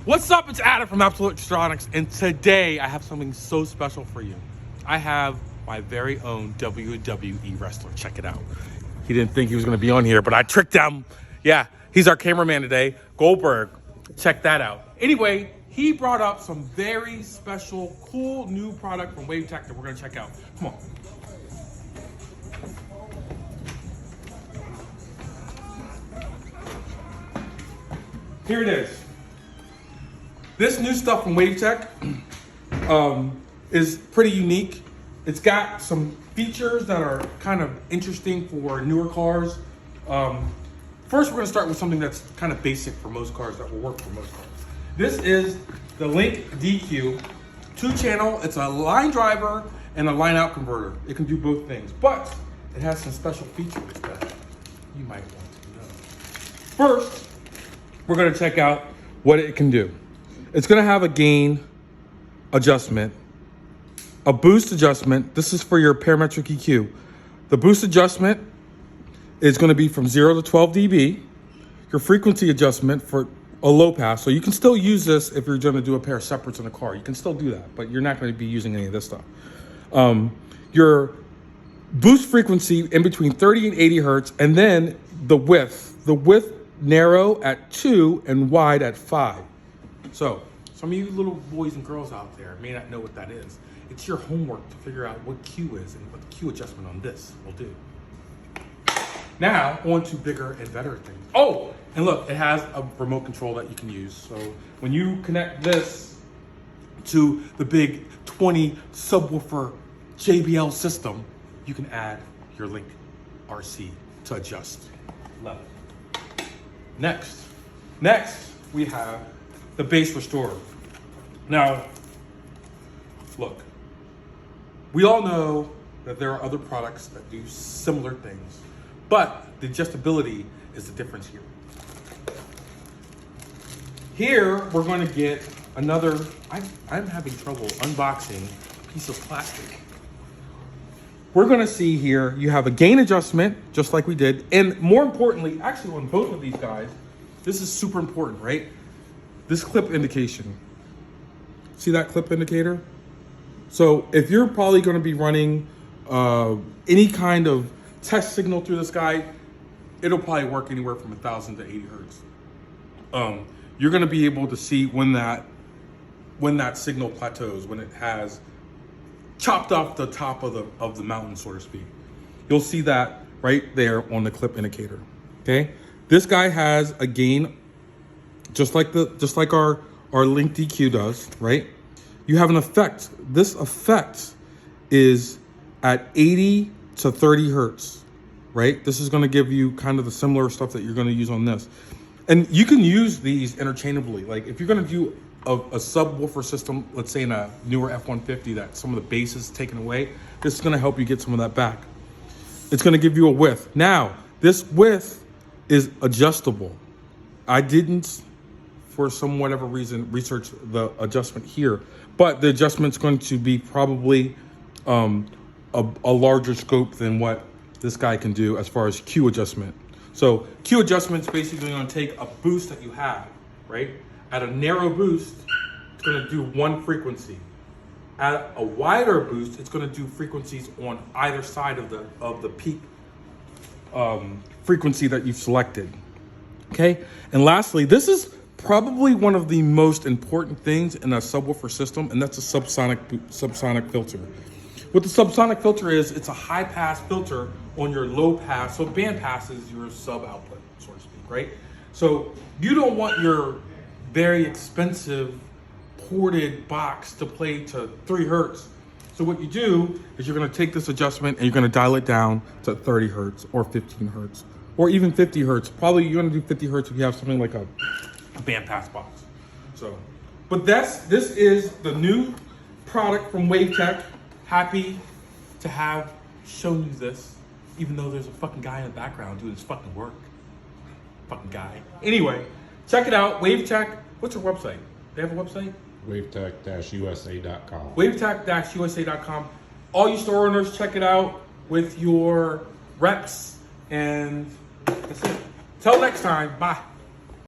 What's up? It's Adam from Subsonic, and today I have something so special for you. I have my very own WWE wrestler. Check it out. He didn't think he was going to be on here, but I tricked him. Yeah, he's our cameraman today, Goldberg. Check that out. Anyway, he brought up some very special, cool new product from Wavtech that we're going to check out. Come on. Here it is. This new stuff from Wavtech is pretty unique. It's got some features that are kind of interesting for newer cars. First, we're going to start with something that's kind of basic for most cars that will work for most cars. This is the Link DQ 2-channel. It's a line driver and a line out converter. It can do both things, but it has some special features that you might want to know. First, we're going to check out what it can do. It's going to have a gain adjustment, a boost adjustment. This is for your parametric EQ. The boost adjustment is going to be from 0 to 12 dB. Your frequency adjustment for a low pass. So you can still use this if you're going to do a pair of separates in the car. You can still do that, but you're not going to be using any of this stuff. Your boost frequency in between 30 and 80 hertz, and then the width. The width narrow at 2 and wide at 5. So, some of you little boys and girls out there may not know what that is. It's your homework to figure out what Q is and what the Q adjustment on this will do. Now, on to bigger and better things. Oh, and look, it has a remote control that you can use. So, when you connect this to the big 20 subwoofer JBL system, you can add your Link RC to adjust level. Next, we have the bass restorer. Now, look, we all know that there are other products that do similar things, but the adjustability is the difference here. Here, we're going to get another, I'm having trouble unboxing a piece of plastic. We're going to see here, you have a gain adjustment, just like we did, and more importantly, actually on both of these guys, this is super important, right? This clip indication. See that clip indicator? So if you're probably going to be running any kind of test signal through this guy, it'll probably work anywhere from 1,000 to 80 hertz. You're going to be able to see when that signal plateaus, when it has chopped off the top of the mountain, so to speak. You'll see that right there on the clip indicator. Okay, this guy has a gain, just like our Link DQ does, right? You have an effect. This effect is at 80 to 30 hertz, right? This is going to give you kind of the similar stuff that you're going to use on this, and you can use these interchangeably. Like if you're going to do a subwoofer system, let's say in a newer F-150 that some of the bass is taken away, this is going to help you get some of that back. It's going to give you a width. Now, this width is adjustable. I didn't, for some whatever reason, research the adjustment here, but the adjustment's going to be probably a larger scope than what this guy can do as far as Q adjustment. So Q adjustment's basically going to take a boost that you have, right? At a narrow boost, it's going to do one frequency. At a wider boost, it's going to do frequencies on either side of the peak frequency that you've selected. Okay, and lastly, this is probably one of the most important things in a subwoofer system, and that's a subsonic filter. What the subsonic filter is, it's a high pass filter on your low pass, so band pass is your sub output, so to speak, right? So you don't want your very expensive ported box to play to 3 hertz. So what you do is you're going to take this adjustment and you're going to dial it down to 30 hertz or 15 hertz or even 50 hertz. Probably you're going to do 50 hertz if you have something like a bandpass box. So, but this is the new product from Wavtech. Happy to have shown you this, even though there's a fucking guy in the background doing his fucking work. Fucking guy. Anyway, check it out, Wavtech. What's your website? They have a website? Wavtech-USA.com. Wavtech-USA.com. All you store owners, check it out with your reps, and that's it. Till next time, bye.